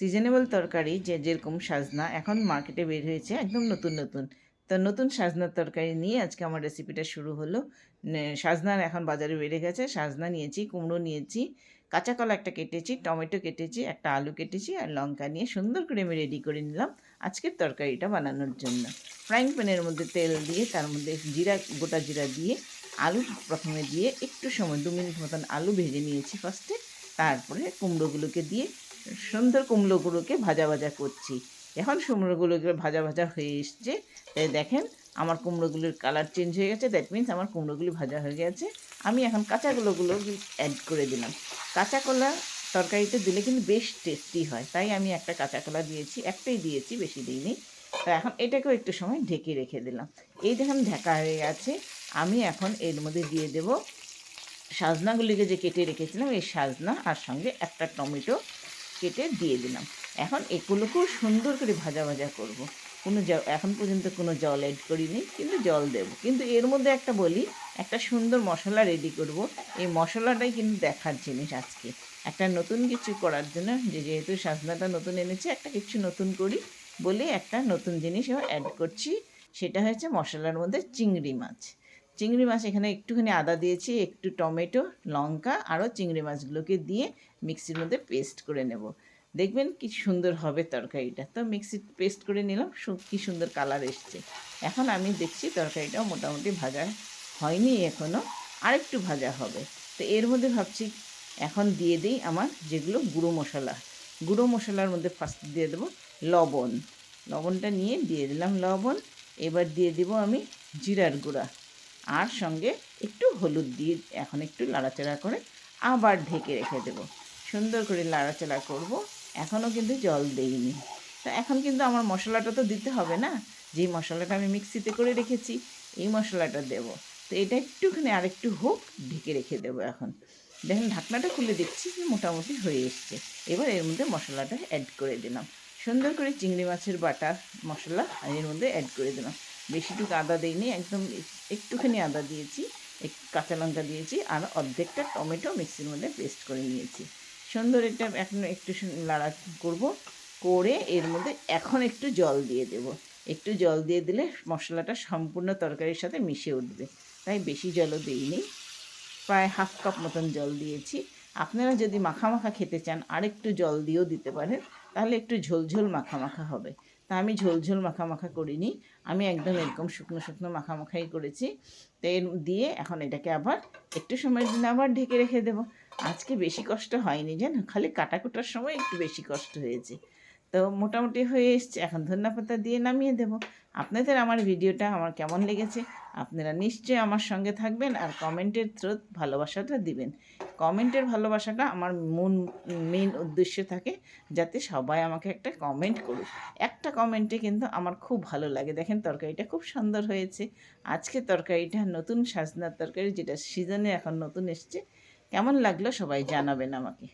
Seasonable তরকারি যেরকম সাজনা এখন মার্কেটে বের হয়েছে একদম নতুন নতুন। তো নতুন সাজনার তরকারি নিয়ে আজকে আমার রেসিপিটা শুরু হলো। সাজনার এখন বাজারে বেড়ে গেছে। সাজনা নিয়েছি, কুমড়ো নিয়েছি, কাঁচা কলা একটা কেটেছি, টমেটো কেটেছি, একটা আলু কেটেছি আর লঙ্কা নিয়ে সুন্দর করে আমি রেডি করে নিলাম আজকের তরকারিটা বানানোর জন্য। ফ্রাইং প্যানের মধ্যে তেল দিয়ে তার মধ্যে গোটা জিরা দিয়ে আলু প্রথমে দিয়ে একটু সময় 2 মিনিট মতন আলু ভেজে নিয়েছি ফার্স্টে। তারপরে কুমড়োগুলোকে দিয়ে সুন্দর কুমড়োগুলোকে ভাজা ভাজা করছি। এখন কুমড়োগুলোকে ভাজা ভাজা হয়ে এসছে। তাই দেখেন আমার কুমড়োগুলোর কালার চেঞ্জ হয়ে গেছে। দ্যাট মিনস আমার কুমড়োগুলি ভাজা হয়ে গেছে। আমি এখন কাঁচাগুলো অ্যাড করে দিলাম। কাঁচা কলা তরকারিতে দিলে কিন্তু বেশ টেস্টি হয়, তাই আমি একটা কাঁচা কলা দিয়েছি, একটাই দিয়েছি, বেশি দিইনি। তো এখন এটাকেও একটু সময় ঢেকে রেখে দিলাম। এই দেখুন ঢাকা হয়ে গেছে। আমি এখন এর মধ্যে দিয়ে দেব সাজনাগুলিকে যে কেটে রেখেছিলাম, এই সাজনা আর সঙ্গে একটা টমেটো কেটে দিয়ে দিলাম। এখন এগুলোকেও সুন্দর করে ভাজা ভাজা করব। এখন পর্যন্ত কোনো জল অ্যাড করিনি, কিন্তু জল দেব। কিন্তু এর মধ্যে একটা বলি, একটা সুন্দর মশলা রেডি করব। এই মশলাটাই কিন্তু দেখার জিনিস আজকে। একটা নতুন কিছু করার জন্য, যেহেতু সাজনাটা নতুন এনেছি, একটা কিছু নতুন করি বলে একটা নতুন জিনিসও অ্যাড করছি। সেটা হচ্ছে মশলার মধ্যে চিংড়ি মাছ। চিংড়ি মাছ এখানে একটুখানি আদা দিয়েছি, একটু টমেটো, লঙ্কা আরও চিংড়ি মাছগুলোকে দিয়ে মিক্সির মধ্যে পেস্ট করে নেব। দেখবেন কি সুন্দর হবে তরকারিটা। তো মিক্সি পেস্ট করে নিলাম, কি সুন্দর কালার এসছে। এখন আমি দেখছি তরকারিটাও মোটামুটি ভাজা হয়নি এখনও, আরেকটু ভাজা হবে। তো এর মধ্যে ভাবছি এখন দিয়ে দিই আমার যেগুলো গুঁড়ো মশলা। গুঁড়ো মশলার মধ্যে ফার্স্ট দিয়ে দেবো লবণ। লবণটা নিয়ে দিয়ে দিলাম লবণ। এবার দিয়ে দিব আমি জিরার গুঁড়া আর সঙ্গে একটু হলুদ দিয়ে এখন একটু নাড়াচাড়া করে আবার ঢেকে রেখে দেবো। সুন্দর করে নাড়াচাড়া করব। এখনও কিন্তু জল দেইনি। তা এখন কিন্তু আমার মশলাটা তো দিতে হবে না, যেই মশলাটা আমি মিক্সিতে করে রেখেছি এই মশলাটা দেব। তো এটা একটুখানি আরেকটু হোক, ঢেকে রেখে দেবো। এখন দেখেন ঢাকনাটা খুলে দেখছি যে মোটামুটি হয়ে এসছে। এবার এর মধ্যে মশলাটা অ্যাড করে দিলাম। সুন্দর করে চিংড়ি মাছের বাটা মশলা এর মধ্যে অ্যাড করে দিলাম। বেশিটুকু আদা দিইনি, একদম একটুখানি আদা দিয়েছি, কাঁচা লঙ্কা দিয়েছি আর অর্ধেকটা টমেটো মিক্সির মধ্যে পেস্ট করে নিয়েছি। সুন্দর এটা এখন একটু নাড়া করব, করে এর মধ্যে এখন একটু জল দিয়ে দেব। একটু জল দিয়ে দিলে মশলাটা সম্পূর্ণ তরকারির সাথে মিশে উঠবে, তাই বেশি জলও দিইনি। প্রায় হাফ কাপ মতন জল দিয়েছি। আপনারা যদি মাখা মাখা খেতে চান আরেকটু জল দিয়েও দিতে পারেন, তাহলে একটু ঝোলঝোল মাখা মাখা হবে। তা আমি ঝোলঝোল মাখা মাখা করিনি, আমি একদম এরকম শুকনো শুকনো মাখা মাখাই করেছি। তো এর দিয়ে এখন এটাকে আবার একটু সময়ের জন্য আবার ঢেকে রেখে দেবো। আজকে বেশি কষ্ট হয়নি জানো, খালি কাটাকুটার সময় একটু বেশি কষ্ট হয়েছে। তো মোটামুটি হয়ে এসছে, এখন ধন্যপাতা দিয়ে নামিয়ে দেব। আপনাদের আমার ভিডিওটা আমার কেমন লেগেছে আপনারা নিশ্চয়ই আমার সঙ্গে থাকবেন আর কমেন্টের থ্রুত ভালোবাসাটা দিবেন। কমেন্টের ভালোবাসাটা আমার মেন উদ্দেশ্য থাকে যাতে সবাই আমাকে একটা কমেন্ট করুক। একটা কমেন্টে কিন্তু আমার খুব ভালো লাগে। দেখেন তরকারিটা খুব সুন্দর হয়েছে। আজকে তরকারিটা নতুন সাজনার তরকারি, যেটা সিজনে এখন নতুন এসছে। কেমন লাগলো সবাই জানাবেন আমাকে।